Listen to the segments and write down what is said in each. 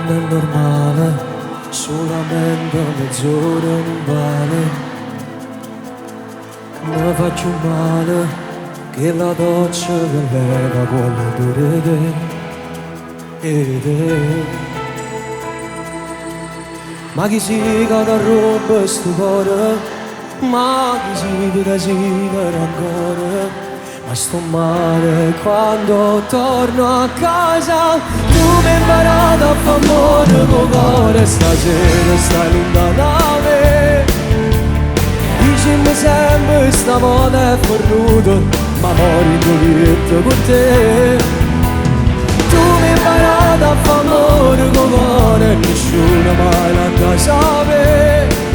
non è normale, solamente mezz'ora non vale. Mi faccio male, che la doccia che leva quella te. Ma chi si che roba sto cuore, ma chi si che desidera ancora. Ma sto male quando torno a casa. Tu mi hai imparato a fare amore con cuore. Stasera stai lontano da me. Dicimi sempre stavolta è fornuto, ma mori in con te. Tu mi hai imparato a fare amore con cuore, nessuno mai l'ha sapere.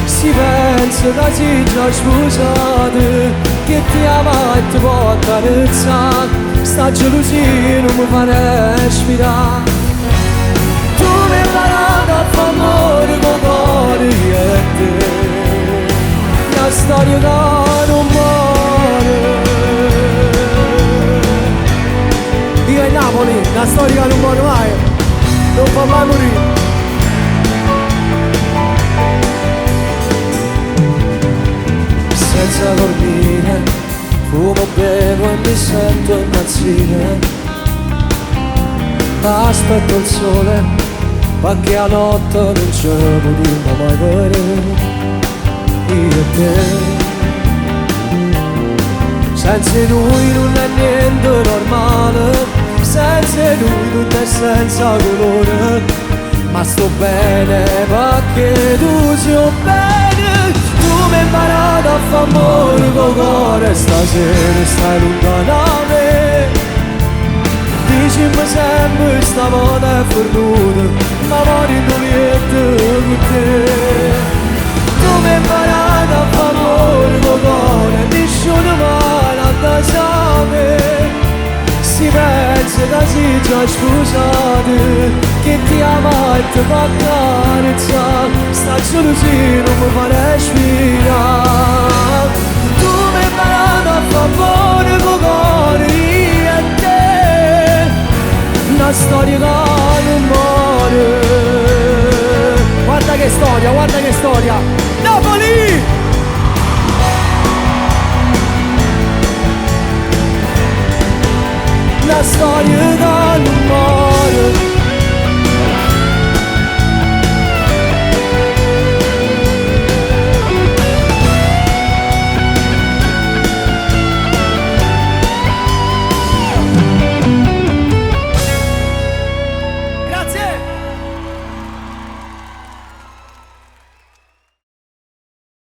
Si pensa che si già scusate, che ti ama e ti può accarezzare. Sta gelosia non mi fa respirare. Tu mi hai imparato a fare amore con cuore e te. Una storia che non muore. Io a Napoli, una storia che non muore mai, non fa mai morire. Senza dormire, fumo, bevo e mi sento impazzire. Aspetto il sole, perché a notte non ci potremo mai vedere. Io e te, senza lui non è niente normale, senza lui tutto è senza colore. Ma sto bene perché tu sei bene. Tu mi hai imparato a fare amore con cuore, stasera stai lontano da me. Dicimi sempre stavolta è fornuto, ma mori in lieto con te. Tu mi hai imparato a fare amore con cuore, nessuno mai l'ha sapere. Si pensa che si già scusate, che ti ama e ti fa accarezzare. Sta gelosia non mi fa respirare. Tu mi hai imparato a fare amore con cuore e te. Una storia che